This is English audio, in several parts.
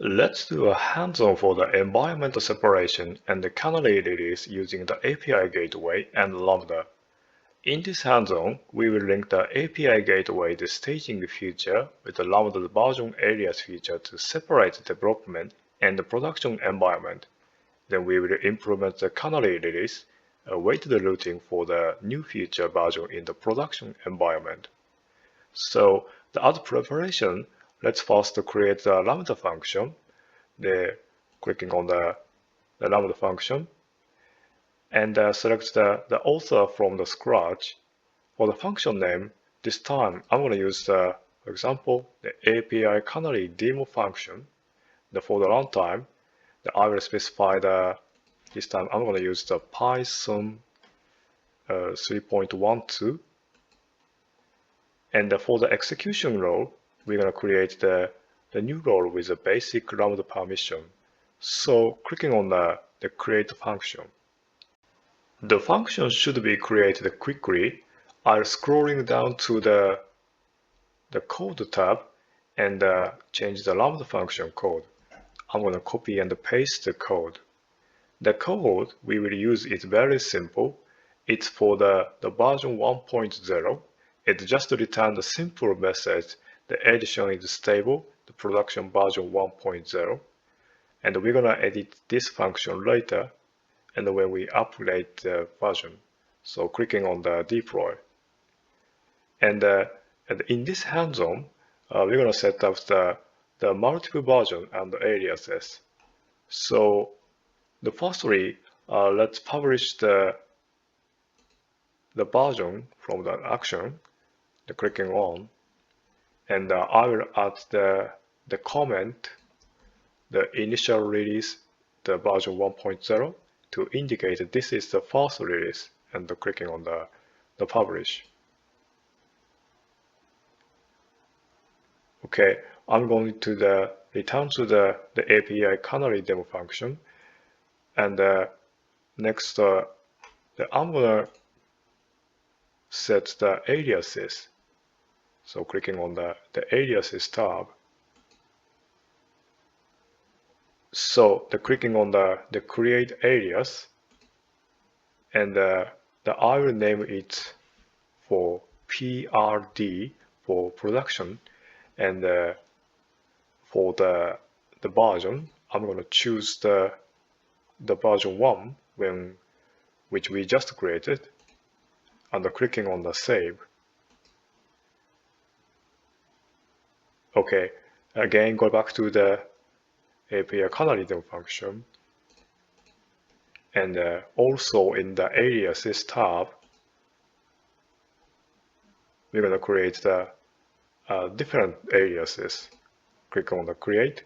Let's do a hands-on for the environmental separation and the Canary Release using the API gateway and Lambda. In this hands-on, we will link the API gateway to staging feature with the Lambda version alias feature to separate the development and the production environment. Then we will implement the Canary Release, await the routing for the new feature version in the production environment. So as preparation, let's first create the Lambda function. Clicking on the Lambda function and select the author from the scratch. For the function name, this time I'm going to use, for example, the API Canary demo function. For the runtime, I will specify this time I'm going to use the Python 3.12. And for the execution role, we're going to create the new role with a basic Lambda permission. So clicking on the create function. The function should be created quickly. I'm scrolling down to the code tab and change the Lambda function code. I'm going to copy and paste the code. The code we will use is very simple. It's for the version 1.0. It just returns a simple message. The edition is stable, the production version 1.0. And we're going to edit this function later and when we upgrade the version. So clicking on the deploy. And in this hands-on, we're going to set up the multiple version and the aliases. So firstly, let's publish the version from the action, clicking on, and I will add the comment, the initial release, the version 1.0 to indicate this is the first release, and clicking on the publish. Okay, I'm going to return to the API Canary demo function, and next I'm gonna set the aliases. So clicking on the aliases tab. So clicking on the create alias, and I will name it for PRD for production, and for the version, I'm going to choose the version 1 which we just created, and clicking on the save. Okay, again go back to the API Canary demo function, and also in the aliases tab, we're going to create the different aliases. Click on the create,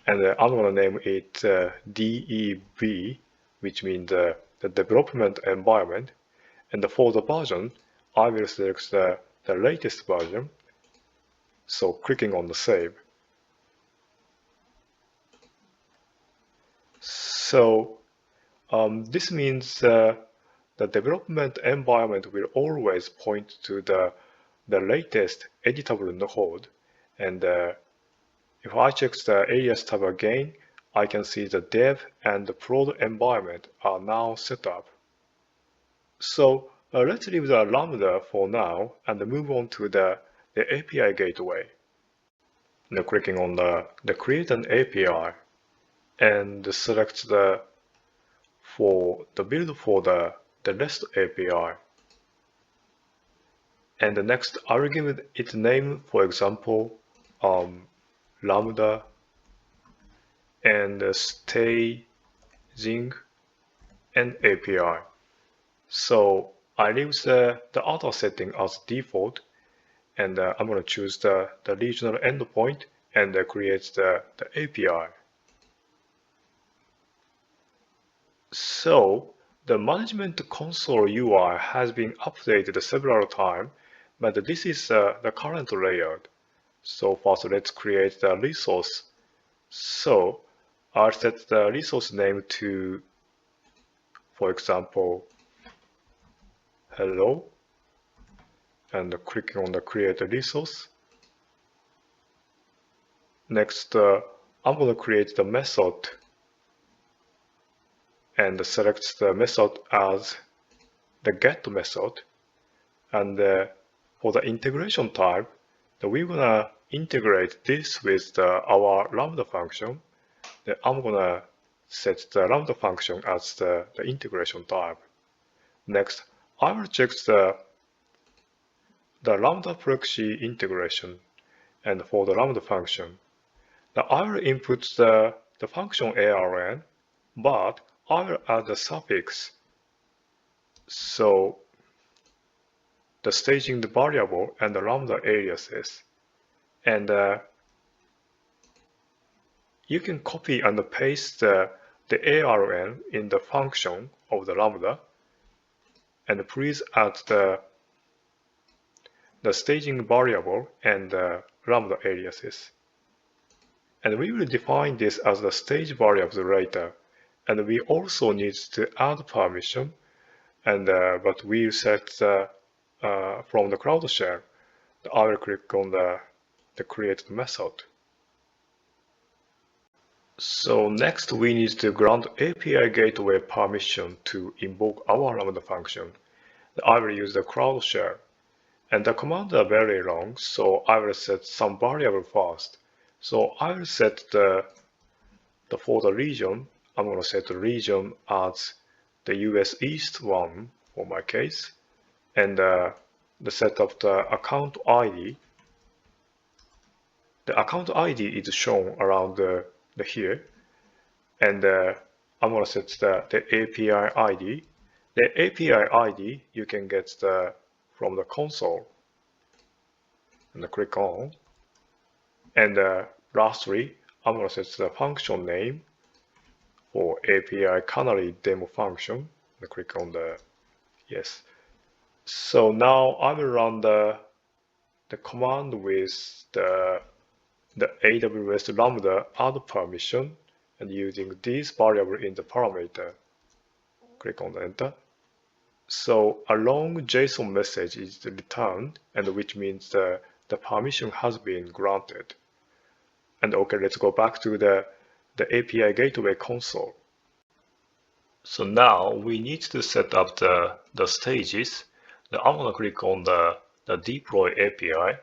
and I'm going to name it DEV, which means the development environment. And for the version, I will select the latest version. So clicking on the save. So this means the development environment will always point to the latest editable node. And if I check the alias tab again, I can see the dev and the prod environment are now set up. So let's leave the Lambda for now and move on to the API gateway. Now clicking on the create an API and select the build for the REST API. And next I will give it name, for example, Lambda and staging and API. So I leave the auto setting as default, and I'm going to choose the regional endpoint and create the API. So the management console UI has been updated several times, but this is the current layout. So first let's create the resource. So I'll set the resource name to, for example, hello, and clicking on the create a resource. Next, I'm going to create the method and select the method as the get method. And for the integration type, we're going to integrate this with our Lambda function. Then I'm going to set the Lambda function as the integration type. Next, I will check the Lambda proxy integration. And for the Lambda function, I will input the function ARN, but I will add the suffix. So the staging variable and the Lambda aliases. And you can copy and paste the ARN in the function of the Lambda. And please add the staging variable and the Lambda aliases. And we will define this as the stage variables later. And we also need to add permission. And but we set from the Cloud shell. I will click on the create method. So next we need to grant API gateway permission to invoke our Lambda function. I will use the Cloud shell. And the commands are very long, so I will set some variable first. So I will set for the region, I'm going to set the region as the US East one for my case. And the set of the account ID. The account ID is shown around here. And I'm going to set the API ID. The API ID you can get from the console. And click on. And lastly, I'm going to set the function name for API Canary demo function. And click on the yes. So now I will run the command with the AWS Lambda add permission and using this variable in the parameter. Click on the enter. So a long JSON message is returned, and which means the permission has been granted. And okay, let's go back to the API gateway console. So now we need to set up the stages. Then I'm going to click on the deploy API.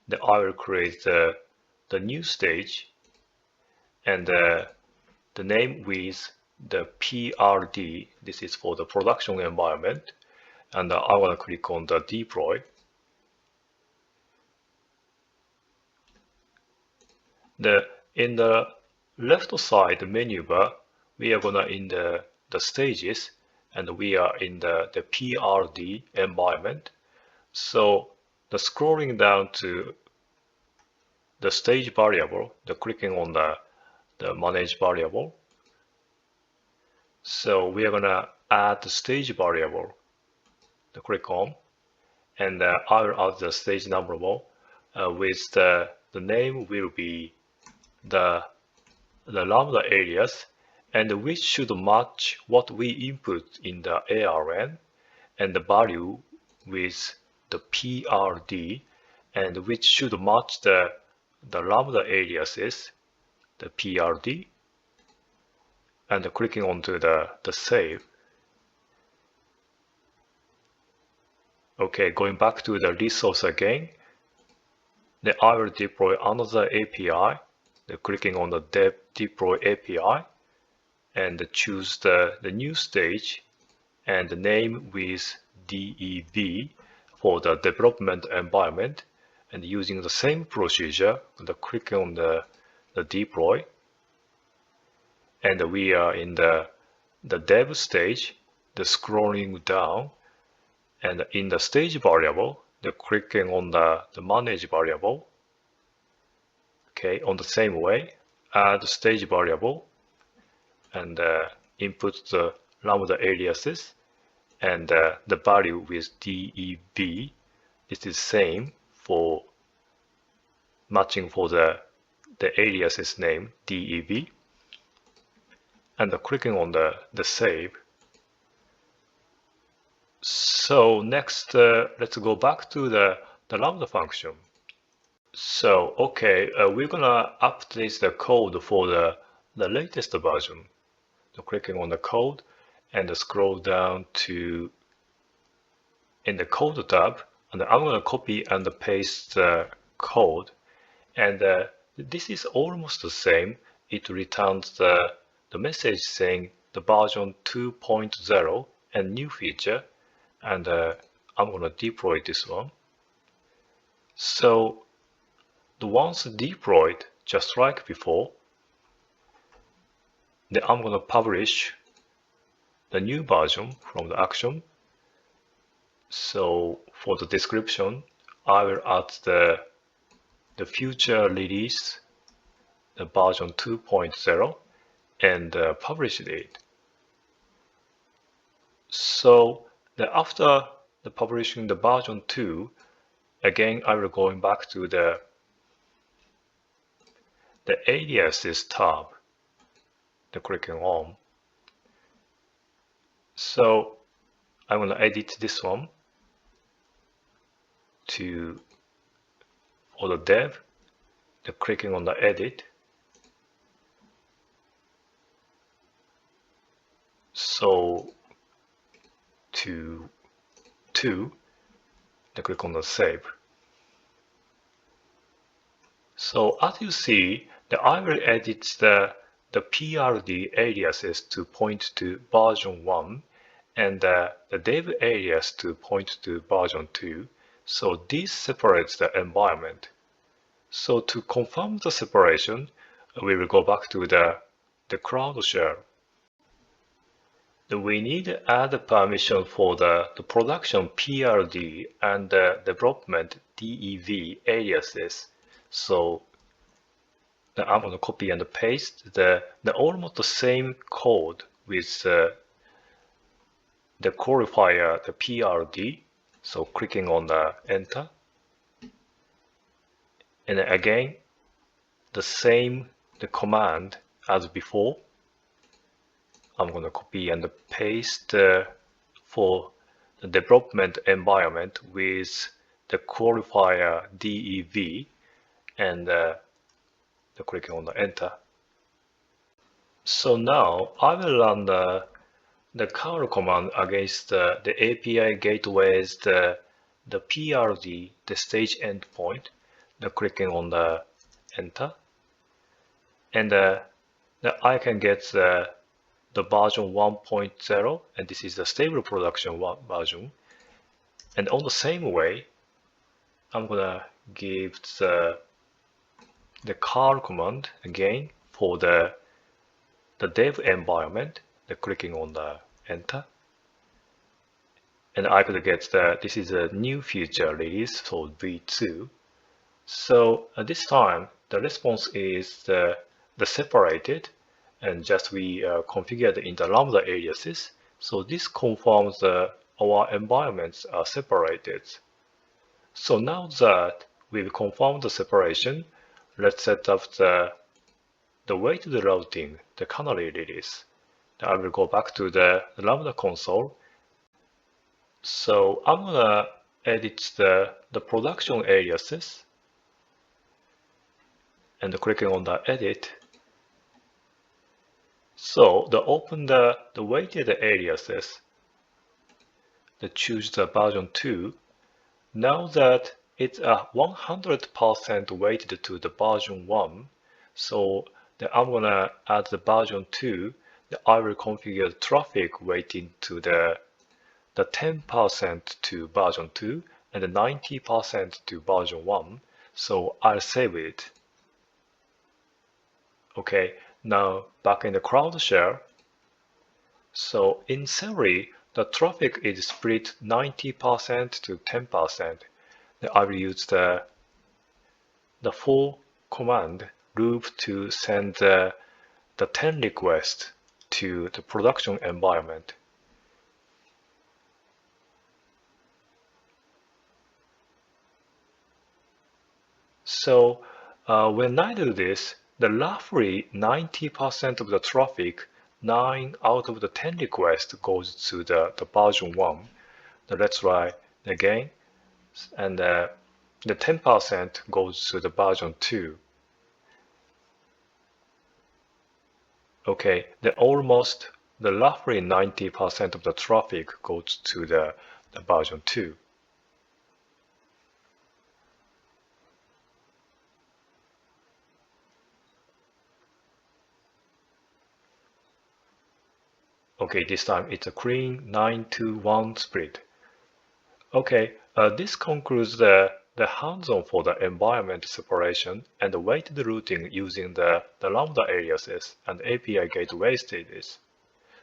Then I will create the new stage and the name with the PRD. This is for the production environment. And I want to click on the deploy. In the left side menu bar, we are gonna in the stages, and we are in the PRD environment. So the scrolling down to the stage variable, clicking on the manage variable. So we are gonna add the stage variable. Click on, and I will add the stage number with the name will be the Lambda alias, and which should match what we input in the ARN, and the value with the PRD, and which should match the Lambda aliases, the PRD, and clicking onto the save. Okay, going back to the resource again, then I will deploy another API. Clicking on the deploy API and choose the new stage and the name with DEV for the development environment, and using the same procedure, click on the deploy, and we are in the dev stage, scrolling down, and in the stage variable, clicking on the manage variable. Okay, on the same way, add stage variable and input the Lambda aliases and the value with DEV. This is same for matching for the aliases name DEV, and clicking on the save. So next, let's go back to the Lambda function. So, okay, we're gonna update the code for the latest version. So clicking on the code and scroll down to in the code tab, and I'm gonna copy and paste the code. And this is almost the same. It returns the message saying the version 2.0 and new feature. And I'm gonna deploy this one. So the ones deployed just like before, then I'm gonna publish the new version from the action. So for the description, I will add the future release, the version 2.0, and publish it. So after the publishing the version 2, again I will going back to the aliases tab, the clicking on. So I'm gonna edit this one to for the dev, the clicking on the edit. So to 2, then click on the save. So as you see, I will edit the PRD aliases to point to version 1 and the dev alias to point to version 2. So this separates the environment. So to confirm the separation, we will go back to the cloud shell. We need to add a permission for the production PRD and the development DEV aliases. So I'm going to copy and paste the almost the same code with the qualifier, the PRD. So clicking on the enter. And again, the same command as before. I'm going to copy and paste for the development environment with the qualifier DEV and clicking on the enter. So now I will run the curl command against the API gateways, the PRD, the stage endpoint, clicking on the enter. And I can get the version 1.0, and this is the stable production version. And on the same way, I'm gonna give the curl command again for the dev environment, clicking on the enter. And I could get this is a new feature release for V2. So this time the response is the separated, and just we configured in the Lambda aliases. So this confirms our environments are separated. So now that we've confirmed the separation, let's set up the weighted routing, the Canary Release. Now I will go back to the Lambda console. So I'm gonna edit the production aliases and clicking on the edit. So open the weighted aliases, choose the version 2. Now that it's 100% weighted to the version 1, so I'm gonna add the version 2. I will configure the traffic weighting to the 10% to version 2 and the 90% to version 1. So I'll save it. Okay, now back in the cloud shell. So in theory, the traffic is split 90% to 10%. Then I will use the for command loop to send the 10 requests to the production environment. So when I do this, the roughly 90% of the traffic, 9 out of the 10 requests goes to the version 1. Now let's try again. And The 10% goes to the version 2. Okay, the roughly 90% of the traffic goes to the version 2. Okay, this time it's a clean 9-to-1 split. Okay, this concludes the hands-on for the environment separation and the weighted routing using the Lambda aliases and API gateway stages.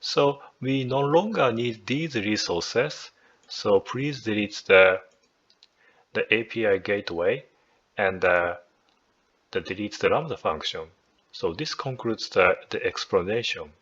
So we no longer need these resources. So please delete the API gateway and delete the Lambda function. So this concludes the explanation.